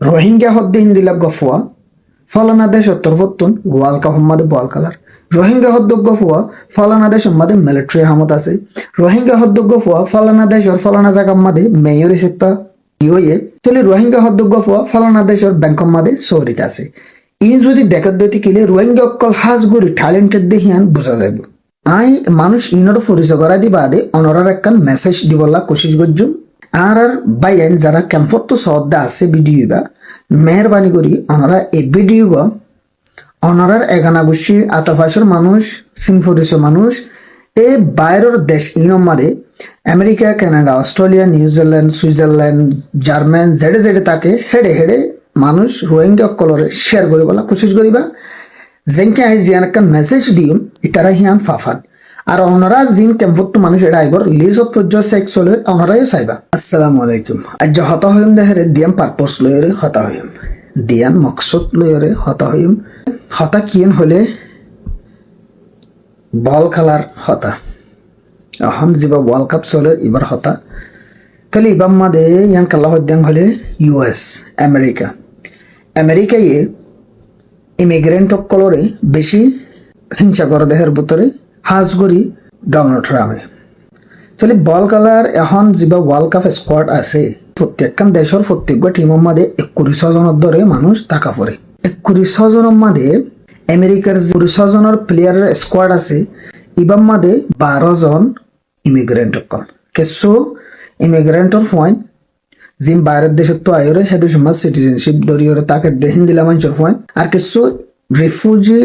রোহিঙ্গা হদ্দে হিন্দিলা গফুয়া ফলানা দেশ তরফতুন ওয়ালকা হম্মাদে বল কালার রোহিঙ্গা হদ্দ গফুয়া ফলানা দেশ মাদে মিলিটারি হামত আছে রোহিঙ্গা হদ্দ গফুয়া ফলানা দেশ ফলানা জায়গা মাদে মেয়র সিপ্পা ইয়ে তাহলে রোহিঙ্গা হদ্দ গফুয়া ফলানা দেশের ব্যাংক মাদে সৌরিত আছে ইন যদি দেখার দইতে কিলে রোহিঙ্গা অকল হাজগুড়ি ট্যালেন্টেড দেখিয়ান বোঝা যাইব আই মানুষ ইনর পরিচয় করা দি বাদে অনরার একখান মেসেজ দিবলা কোশিশ করছুম আর বাইন যারা ক্যাম্পত সদ্দা আছে ভিডিও বা মেহরবানি করি ওনারা এই ভিডিও ওনারার এগানা বসি আতফাসের মানুষ সিমফরিস মানুষ এই বাইরের দেশ ইনম মাদে America Canada Australia New Zealand Switzerland German যেডে যেডে তাকে হেডে হেডে মানুষ রোহিঙ্গা কলরে শেয়ার করে বলা কোশিশ করিবা যেনকে আই জিয়ান একটা মেসেজ দিম ইতারা হিয়ান ফাফান আর ওনারা জিন ক্যাম্পত মানুষ এটা আইবর লিজ অফ প্রজর সেক্স হলে ওনারাই চাইবা আসসালামু আলাইকুম আজ হতা হইম দেহরে দিয়াম পারপোস লয়রে হতা হইম দিয়ান মকসদ লয়রে হতা হইম হতা কিয়েন হলে বল খেলার হতা এখন যিবা ওয়ার্ল্ড কাপ চলে এবার হতা তাহলে ইবাম মাদে ইয়াং কাল্লা হদ্যাং হলে ইউএস আমেরিকা আমেরিকায় ইমিগ্রেন্ট কলরে বেশি হিংসা করে দেহের ভিতরে হাজগরি ডোনাল্ড ট্রাম্পে তাহলে বল খেলার এখন যিবা ওয়ার্ল্ড কাপ স্কোয়াড আছে প্রত্যেকখান দেশের প্রত্যেকটা টিমের মাঝে 21 জনের ধরে মানুষ টাকা পড়ে 21 জনের মাঝে আমেরিকার 21 জনের প্লেয়ারের স্কোয়াড আছে ইবাম মাঝে 12 জন ইমিগ্রেন্ট কল কিছু ইমিগ্রেন্টর পয়েন্ট জিম বাইরের দেশের তো আয়রে হেদে সমাজ সিটিজেনশিপ দরিয়রে তাকে দেহিন দিলাম অঞ্চল পয়েন্ট আর কিছু রিফিউজি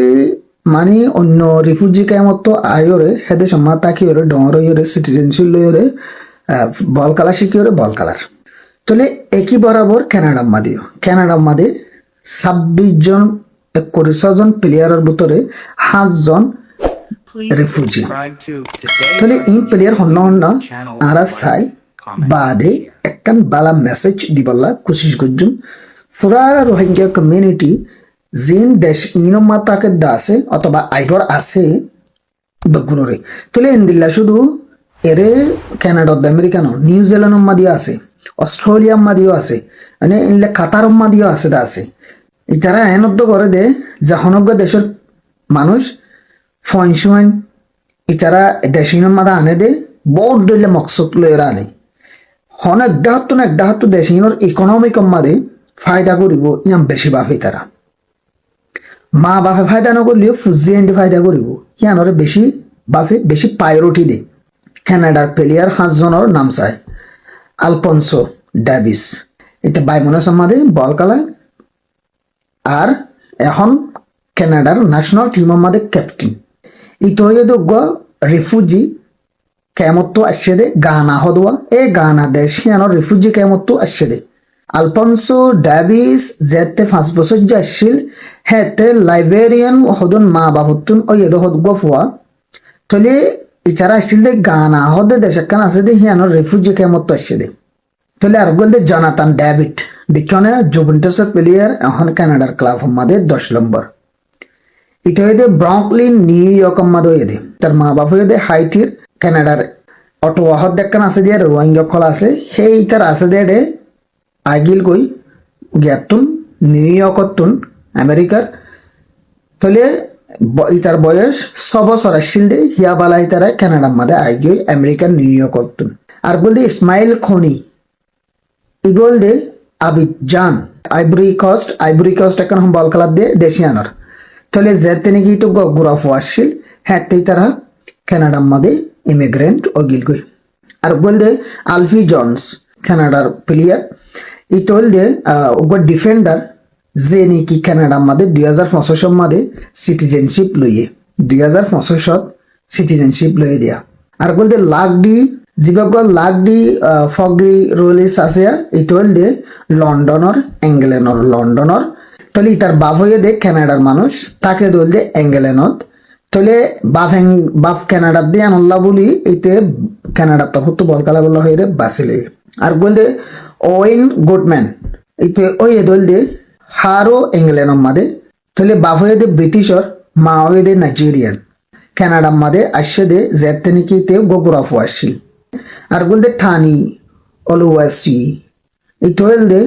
মানে অন্য রিফিউজি কেমত আয়রে হেদে সমাজ তাকি ওরে ডর ইয়রে সিটিজেনশিপ লয়রে বল খেলা শিখিওরে বল খেলার তাহলে একই বরাবর কানাডার মাদে 26 জন 21 জন প্লেয়ারের ভিতরে 7 জন রিফিউজি তাহলে এই প্লেয়ার হন্য হন্য আর চাই বাদে একখান বালা মেসেজ দিবলা কোশিশ করছুম পুরা রোহিঙ্গা কমিউনিটি জিন দেশ ইনম মাতাকে আছে অথবা আইভর আছে বেগুনরে তাহলে ইন্দিল্লা শুধু এরে কানাডা আমেরিকানো নিউজিল্যান্ড মাদিও আছে অস্ট্রেলিয়া মাদিও আছে মানে ইনলে কাতার মাদিও আছে ইতারা এনদ্দ করে দে জাহনজ্ঞ দেশের মানুষ ফয়েন ইতারা দেশিন মাদা আনে দে বহুত দইলে মকসদ লয়েরা আনে হন একটা হাত্তু দেশিনর ইকোনমিক মাদে ফায়দা করিব ইয়াম বেশি বাফে তারা মা বাপে ফায়দা নকরলেও ফুজি এন্ডি ফায়দা করিব ইয়ানরে বেশি বাফে বেশি প্রায়োরিটি দে কানাডার প্লেয়ার 5 জনের নাম চায় আলফোনসো ডেভিস এটা বাইমনাস মাদে বল খেলায় আর এখন কানাডার ন্যাশনাল টিমের মাদে ক্যাপ্টেন ইতোয়ে দোগ রিফিউজি কেমতো আসছে দে গানা হদোয়া এ গানা দেশ হিয়ানোর রিফিউজি কেমতো আসছে দে আলফোনসো ডেভিস যেতে 5 বছর যে আসছিল হেতে লাইবেরিয়ান হদন মা বাহতুন ও এদ হদ গফুয়া তলে ইতারা আসছিল দে গানা হদে দেশ একখান আছে দে হিয়ানোর রিফিউজি কেমতো আসছে দে তলে আর বলতে জনাতান ডেভিড দেখনে জুভেন্টাসের প্লেয়ার এখন কানাডার ক্লাব মাদে 10 নম্বর ইতোয়েদে ব্রঙ্কলিন নিউ ইয়র্ক মাদে এদে তার মা বাপ হয়ে দে হাইতির কানাডার অটোয়া হদ দেখান আছে যে রোহিঙ্গা খোলা আছে সেই তার আছে দে আগিল গই গিয়াতুন নিউ ইয়র্কতুন আমেরিকার তলে ইতার বয়স 6 বছর আসছিল দে হিয়া বালা ইতারা কানাডার মাদে আগিয়ে আমেরিকার নিউ ইয়র্কতুন আর বলতে ইসমাইল খনি ইবল দে আবিজান আইভরি কোস্ট এখন বল খেলার দে দেশিয়ানোর তাহলে যেতে নাকি তো গুরাফো আসছিল হ্যাঁ তারা কানাডার মাদে ইমিগ্রেন্ট ও গিলগই আর বলতে আলফি জনস কানাডার প্লেয়ার ইতল দে ডিফেন্ডার যে নাকি কানাডার মাদে 2025 মাদে সিটিজেনশিপ লইয়ে 2025 সিটিজেনশিপ লইয়ে দিয়া আর বলতে লাকডি ফগরি রোলিস আছে ইতল দে লন্ডনর তাহলে তার বাপ হয়ে দে কানাডার মানুষ তাকে দল দে এঙ্গেলেনত তাহলে বাপ কানাডার দিয়ে আনল্লা বলি এতে কানাডার তখন তো বল খেলা বলা হয়ে রে বাঁচিলে আর বলতে ওয়েন গুডম্যান এতে ওই দল দে হারো ইংল্যান্ডর মাদে তাহলে বাপ হয়ে দে ব্রিটিশর মা হয়ে দে নাইজেরিয়ান কানাডার মাদে আসছে দে যেতে নাকি তে গোগুরাফু আসছিল আর বলতে ঠানি অলুয়াসি এই তোল দে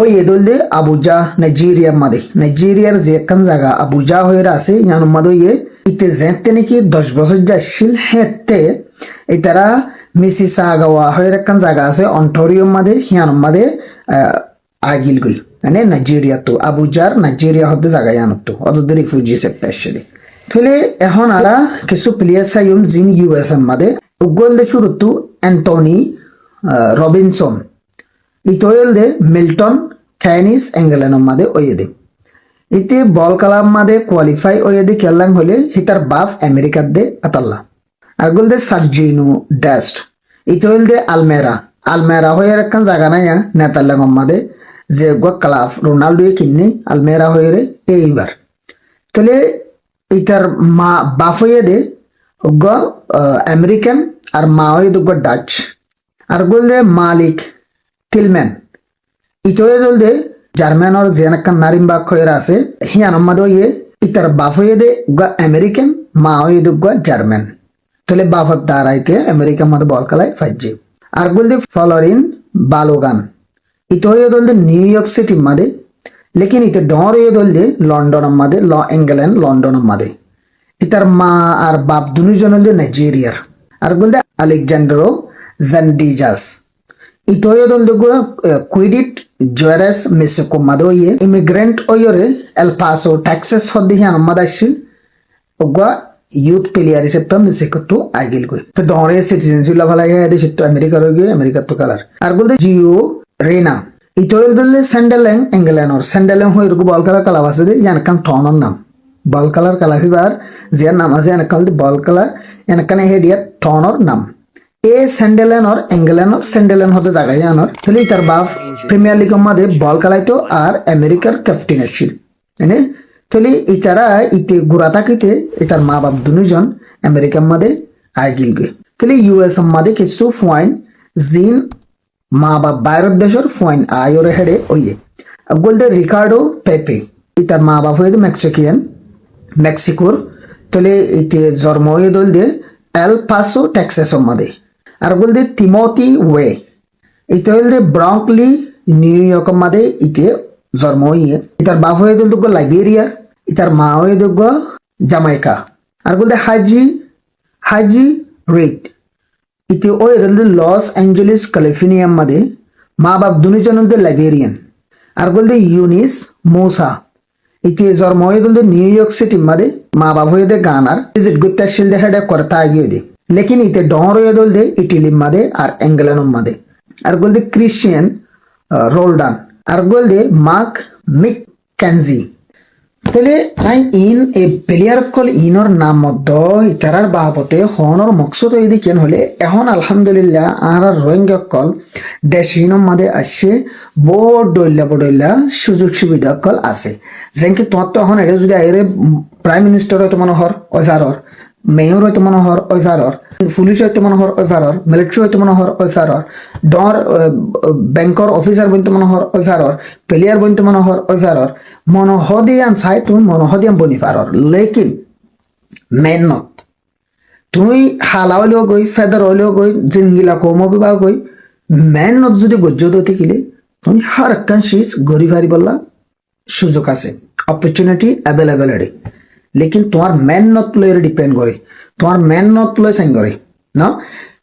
ওই এদলদে আবুজা নাইজেরিয়ার যে একখান জায়গা আবুজা হয়ে আছে ইয়ার মধ্যে ইতে যেতে নাকি 10 বছর যাচ্ছিল হেতে এই তারা মিসিসাগাওয়া হয়ে একখান জায়গা আছে অন্টারিওর মধ্যে ইয়ার মধ্যে আগিল গই মানে নাইজেরিয়া তো আবুজার নাইজেরিয়া হতে জায়গা ইয়ানত তো অত রিফিউজিস স্পেশালি তাহলে এখন আরা কিছু প্লেয়ার চাইম জিন ইউএস এর মধ্যে উগল দে শুরুতু অ্যান্টনি রবিনসন ইতোয়েল দে মিল্টন ক্যানিস এঙ্গেলেনের মধ্যে ওয়ে দে ইতে বল কালার মধ্যে কোয়ালিফাই ওয়ে দে খেললাম হলে হিতার বাফ আমেরিকার দে আতাল্লা আর গোল দে সার্জিনো ডেস্ট ইতোয়েল দে আলমেরা হয়ে একখান জায়গা নাই নেতারলাঙ্গর মধ্যে যে গো ক্লাব রোনাল্ডো কিনে আলমেরা হয়ে রে এইবার তাহলে ইতার মা বাফ হয়ে দে গ আমেরিকান আর মা হয়ে দে গ ডাচ আর গোল দে মালিক টিলম্যান ইতোয়ে দল দে জার্মান আর জেনাক্কান নারিমবাগ হয়ে আছে হিয়ান আমাদের ইয়ে ইতার বাপ হয়ে দে গ আমেরিকান মা হয়ে দে গ জার্মান তাহলে বাফত দাঁড়াইতে আমেরিকার মধ্যে বল খেলায় ফাইজি আর গোল দে ফলোরিন বালোগান ইতোয়ে দল দে নিউ ইয়র্ক সিটির মধ্যে লেকিন ইতে ডর হয়ে দল দে লন্ডনের মধ্যে ইংল্যান্ড লন্ডনের মধ্যে ইতার মা আর বাপ দুজন দে নাইজেরিয়ার আর গোল দে আলেকজান্ডারো জান্ডিজাস ইতোয়ে দল দে কুইডিট জোয়ারেস মেক্সিকো মধ্যে ইয়ে ইমিগ্রেন্ট ওয়রে এল পাসো টেক্সাস হদ্দি হিয়ান মধ্যে আসছিল ওগা ইউথ প্লেয়ার হিসেবে মেক্সিকো তো আগিল গই তো ডরে সিটিজেনশিপ লাভালা ইয়া দেশ তো আমেরিকার গিয়ে আমেরিকার তো কালার আর বলতে জিও রেনা ইতোয়েল দলে স্যান্ডেলেং এঙ্গেলেনর স্যান্ডেলেং হয়ে রুকু বল কালার কালার আছে ইয়ান কান টনর নাম বল কালার কালাফিবার যে নাম আছে ইয়ান কাল বল কালার ইয়ান কানে হেডিয়া টনর নাম এ স্যান্ডেলেনর এঙ্গেলেনর স্যান্ডেলেন হতে জায়গায় আনর তাহলে তার বাপ প্রিমিয়ার লিগের মধ্যে বল খেলাইতো আর আমেরিকার ক্যাপ্টেন আসছিল এনে তাহলে ইতারা ইতে গুড়া থাকিতে ইতার মা বাপ দুজন আমেরিকার মধ্যে আগিল গে তাহলে ইউএস এর মধ্যে কিছু পয়েন্ট জিন মা বাপ বাইরের দেশের পয়েন্ট আয়োর হেডে ওইয়ে গোল দে রিকার্ডো পেপে ইতার মা বাপ হয়ে মেক্সিকোর তাহলে ইতে জন্ম হয়ে দল দে এল পাসো টেক্সাসের মধ্যে আর গোল দে তিমোথি ওয়ে ইতে হল দে ব্রঙ্কলি নিউ ইয়র্কের মধ্যে ইতে জন্ম হইয়ে ইতার বাপ হয়ে দল দুগো লাইবেরিয়া ইতার মা হয়ে দুগো জামাইকা আর গোল দে হাজি রেড ইতে ওই দল দে লস অ্যাঞ্জেলিস ক্যালিফোর্নিয়ার মধ্যে মা বাপ দুজন দে লাইবেরিয়ান আর গোল দে ইউনিস মোসা ইতে জন্ম হয়ে দল দে নিউ ইয়র্ক সিটির মধ্যে মা বাপ হয়ে দে গানার ভিজিট করতে আসছিল দে হেডে করতে আগিয়ে দে लेकिन इते डॉर ये दोल दे इटली मदे और इंग्लैंड मदे और गोल दे क्रिश्चियन रोल्डन और गोल दे मार्क मैकेंजी तेले आई इन ए प्लेयर कल इनर नाम मध्य इतरार बाबते हनर मकसद यदि केन हले এখন আলহামদুলিল্লাহ আর রোহিঙ্গা কল দেশিনর মধ্যে আসছে বড় সুযোগ সুবিধা কল আছে যেনকে তোমার তো এখন এটা যদি আইরে প্রাইম মিনিস্টার হয়তো মনোহর ওইভারর মেয়র হয়তো মনোহর ওইভারর পুলিশ হয়তো মনোহর ওইভারর মিলিটারি হয়তো মনোহর ওইভারর ডর ব্যাংকর অফিসার বইতে মনোহর ওইভারর প্লেয়ার বইতে মনোহর ওইভারর মনোহদিয়ান চাই তুমি মনোহদিয়ান বনি পারর লেকিন মেহনত তুমি হালা হলেও গই ফেদার হলেও গই জিনগিলা কমবি বা গই মেহনত যদি গজ্জ দতে কিলে তুমি হার একখান শীষ গড়ি ভারি বললা সুযোগ আছে অপরচুনিটি অ্যাভেলেবেল এডে लेकिन तुम्हार मेहनत लय डिपेंड करे तुम्हार मेहनत लय साइन करे ना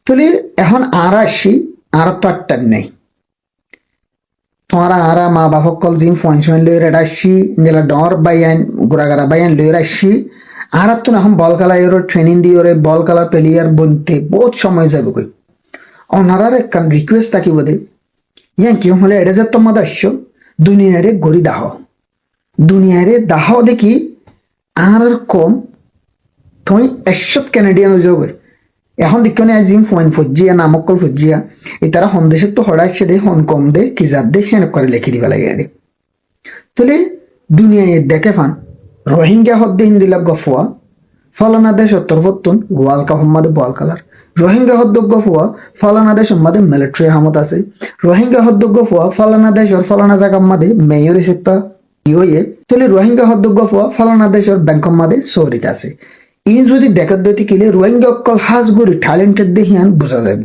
তাহলে এখন আর আসি আর তো একটা নেই তোমারা আর মা বাপ সকল জিম ফাংশন লয় আসি নেলা ডর বাইয়ান গুড়াগাড়া বাইয়ান লয় আসি আর তো এখন বল খেলা এর ট্রেনিং দিয়ে ওরে বল খেলা প্লেয়ার বনতে বহুত সময় যাবে কই অনারার একটা রিকোয়েস্ট থাকিব দে ইয়ান কি হলে এটা যে তোমাদের আসছো দুনিয়ারে গড়ি দুনিয়ারে দাহ দেখি আর কম তুমি 100 ক্যানাডিয়ান যোগে এখন দেখুন জিম ফোন ফজিয়া নামকল ফজিয়া এই তারা হন দেশের তো হড়াইছে দে হন কম দে কি যার দে হেন করে লিখে দিবা লাগে আরে তাহলে দুনিয়ায় দেখে ফান রোহিঙ্গা হদ্দে হিন্দিলা গফুয়া ফলানা দেশ তরফতুন ওয়াল কাপ মধ্যে বল কালার রোহিঙ্গা হদ্দ গফুয়া ফলানা দেশ মধ্যে মিলিটারি হামত আছে রোহিঙ্গা হদ্দ গফুয়া ফলানা দেশ আর ফলানা জায়গা মধ্যে মেয়র হিসেবে ইয়ে তাহলে রোহিঙ্গা হদ্দ গফুয়া ফলানা দেশ আর ব্যাংক মধ্যে সরিত আছে ই যদি দেখার দইতে কিলে রোহিঙ্গা অকল হাজগুড়ি ট্যালেন্টেড দে হিয়ান বোঝা যাইব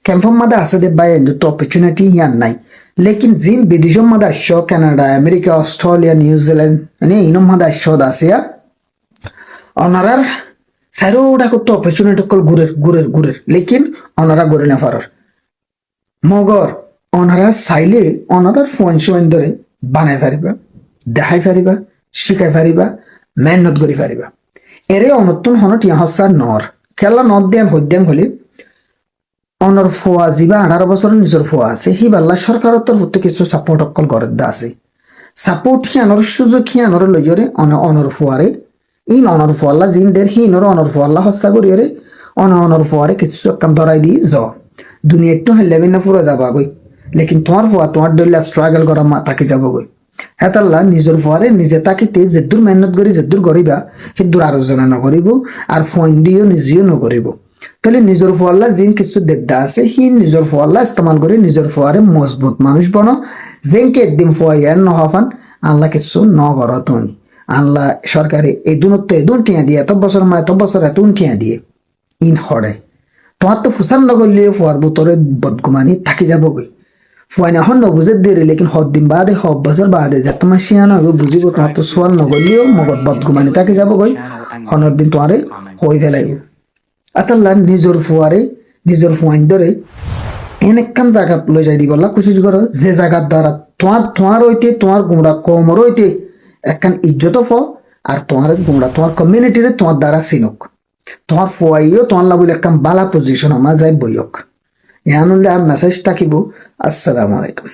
ক্যাম্পের মধ্যে আছে দে বাই তো অপরচুনিটি হিয়ান নাই লেকিন জিন বিদেশৰ মাদে আসছ কানাডা আমেরিকা অস্ট্রেলিয়া নিউজিল্যান্ড মানে ইনম মাদে আসছ দাসিয়া অনারার সাইরোডা করতে অপরচুনিটি কল গুরের লেকিন অনারা গড়ে না পারার মগর অনারা চাইলে অনারার ফোন সোয়েন ধরে বানাই পারিবা দেখাই পারিবা শিখাই পারিবা মেহনত করি পারিবা এরে অনতুন হনত ইহসার নর খেলা নদ দিয়াম হদ্যাম হলে অনর ফোয়া যিবা 18 বছরের নিজের ফোয়া আছে হি বাল্লা সরকারের তরফ কিছু সাপোর্ট অকল গড়ে দা আছে সাপোর্ট হিয়ানোর সুযোগ হিয়ানোর লইরে অনর ফোয়ারে ইন অনর ফোয়াল্লা জিন দের হিনর অনর ফোয়াল্লা হস্তা করিয়ে অনর ফোয়ারে কিছু কাম ধরাই দি জ দুনিয়া একটু হাইলে না পুরো যাবা গই লেকিন তোমার ফোয়া তোমার ডল্লা স্ট্রাগল করা মা তাকে যাব গই হেতাল্লা নিজের ফোয়ারে নিজে তাকিতে যেদূর মেহনত করি যেদূর করিবা সেদূর আলোচনা নকরিব আর ফোন দিও নিজেও নকরিব তাহলে নিজের ফোয়াল্লা জিন কিছু দেদা আছে হি নিজের ফোয়াল্লা ইস্তেমাল করে নিজের ফোয়ারে মজবুত মানুষ বনো যেনকে একদিন ফোয়াইয়ার নহফান আল্লাহ কিছু ন করো তুমি আল্লাহ সরকারে এই দুনত্ব এদুন টিয়া দিয়ে এত বছর এত টিয়া দিয়ে ইন হরে তোমার তো ফুসান নগরলিও ফোয়ার বোতরে বদগুমানি থাকি যাব গই ফুয়াইনা হন নবুঝে দেরি লেকিন হদ দিন বাদে হব বছর বাদে যে তোমার শিয়ান হবে বুঝিব তোমার তো সোয়াল নগরলিও মগর বদগুমানি থাকি যাব গই হনের দিন তোমারে হই ফেলাইব আতাল্লাহ নিজের ফুয়ারে নিজের ফুয়াইন ধরে এনেকান জায়গা লই যাই দিবল্লা কোশিশ করো যে জায়গার দ্বারা তোমার হইতে তোমার গুমরা কমর হইতে একখান ইজ্জত ফ আর তোমার গুমরা তোমার কমিউনিটিরে তোমার দ্বারা চিনুক তোমার ফুয়াইও তোমার লাগুলে একখান বালা পজিশন আমার যাই বইয়ক ইয়ানুল্লাহ মেসেজ থাকিব আসসালামু আলাইকুম।